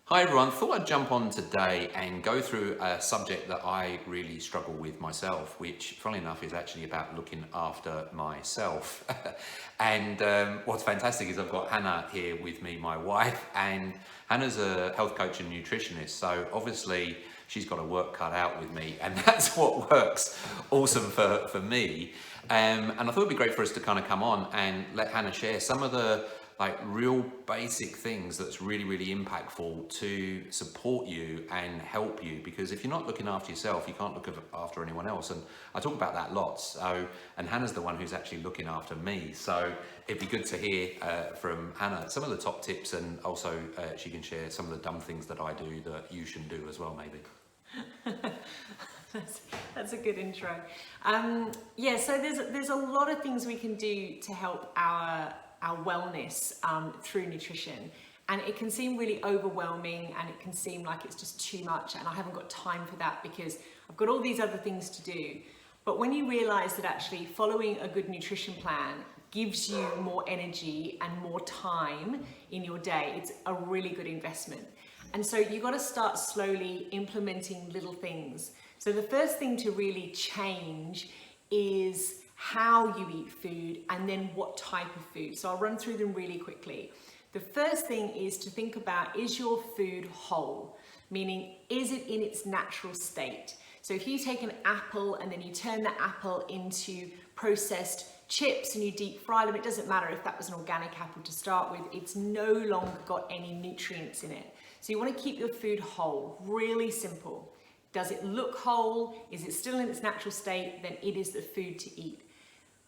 Hi everyone, thought I'd jump on today and go through a subject that I really struggle with myself, which funnily enough is actually about looking after myself. And what's fantastic is I've got Hannah here with me, my wife, and Hannah's a health coach and nutritionist, so obviously she's got a work cut out with me, and that's what works awesome for me. And I thought it'd be great for us to kind of come on and let Hannah share some of the real basic things that's really impactful to support you and help you, because if you're not looking after yourself, you can't look after anyone else. And I talk about that lots. And Hannah's the one who's actually looking after me, so it'd be good to hear from Hannah some of the top tips, and also she can share some of the dumb things that I do that you should do as well, maybe. That's a good intro. Yeah, so there's a lot of things we can do to help our wellness through nutrition, and it can seem really overwhelming, and it can seem like it's just too much, and I haven't got time for that because I've got all these other things to do. But when you realize that actually following a good nutrition plan gives you more energy and more time in your day, it's a really good investment. And so you've got to start slowly implementing little things. So the first thing to really change is how you eat food, and then what type of food. So I'll run through them really quickly. The first thing is to think about, is your food whole? Meaning, is it in its natural state? So if you take an apple and then you turn that apple into processed chips and you deep fry them, it doesn't matter if that was an organic apple to start with, it's no longer got any nutrients in it. So you want to keep your food whole, really simple. Does it look whole? Is it still in its natural state? Then it is the food to eat.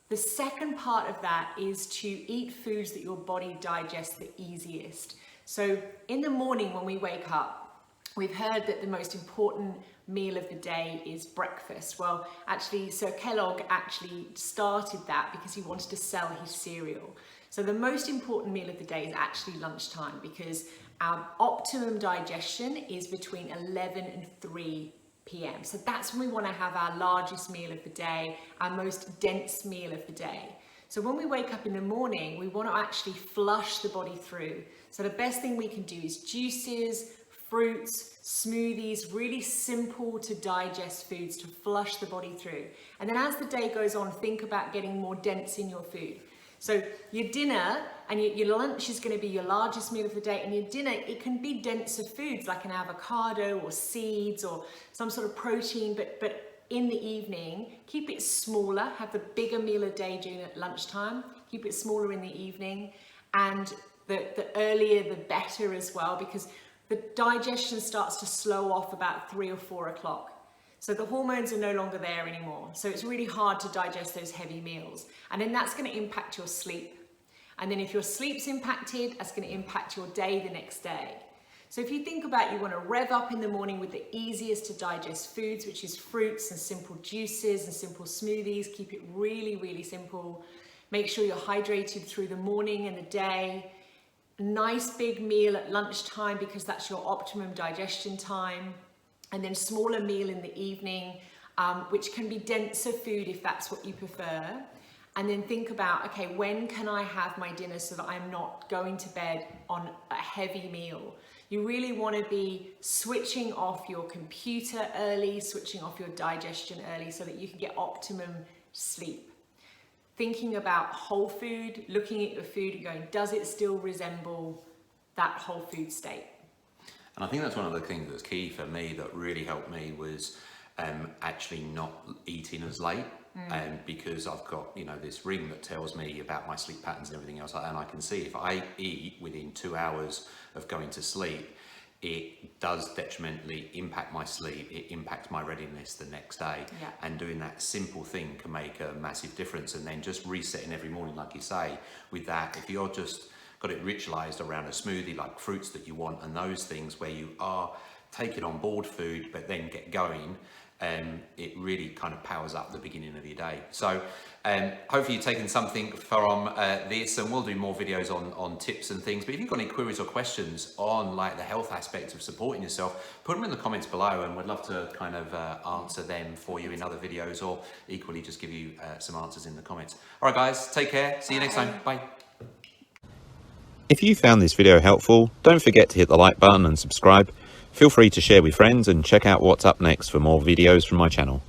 The second part of that is to eat foods that your body digests the easiest. So in the morning when we wake up, we've heard that the most important meal of the day is breakfast. Well, actually, Sir Kellogg actually started that because he wanted to sell his cereal. So the most important meal of the day is actually lunchtime, because our optimum digestion is between 11 and 3 p.m. So that's when we want to have our largest meal of the day, our most dense meal of the day. So when we wake up in the morning, we want to actually flush the body through. So the best thing we can do is juices, fruits, smoothies, really simple to digest foods to flush the body through. And then as the day goes on, think about getting more dense in your food. So your dinner and your lunch is going to be your largest meal of the day, and your dinner, it can be denser foods like an avocado or seeds or some sort of protein, but in the evening, keep it smaller, have the bigger meal of the day during at lunchtime, keep it smaller in the evening, and the earlier the better as well, because the digestion starts to slow off about 3 or 4 o'clock. So the hormones are no longer there anymore. So it's really hard to digest those heavy meals. And then that's going to impact your sleep. And then if your sleep's impacted, that's going to impact your day the next day. So if you think about, you want to rev up in the morning with the easiest to digest foods, which is fruits and simple juices and simple smoothies. Keep it really simple. Make sure you're hydrated through the morning and the day. Nice big meal at lunchtime, because that's your optimum digestion time. And then smaller meal in the evening, which can be denser food if that's what you prefer. And then think about, okay, when can I have my dinner so that I'm not going to bed on a heavy meal? You really want to be switching off your computer early, switching off your digestion early, so that you can get optimum sleep. Thinking about whole food, looking at your food and going, does it still resemble that whole food state? And I think that's one of the things that's key for me, that really helped me, was actually not eating as late. Because I've got, this ring that tells me about my sleep patterns and everything else, and I can see if I eat within 2 hours of going to sleep, it does detrimentally impact my sleep, it impacts my readiness the next day. Yeah. And doing that simple thing can make a massive difference. And then just resetting every morning, like you say, with that, if you're just got it ritualized around a smoothie, like fruits that you want and those things, where you are taking on board food but then get going, it really kind of powers up the beginning of your day. So hopefully you're taking something from this, and we'll do more videos on tips and things. But if you've got any queries or questions on the health aspect of supporting yourself, put them in the comments below, and we'd love to kind of answer them for you in other videos, or equally just give you some answers in the comments. All right guys, take care, see you next time, bye. If you found this video helpful, don't forget to hit the like button and subscribe. Feel free to share with friends and check out what's up next for more videos from my channel.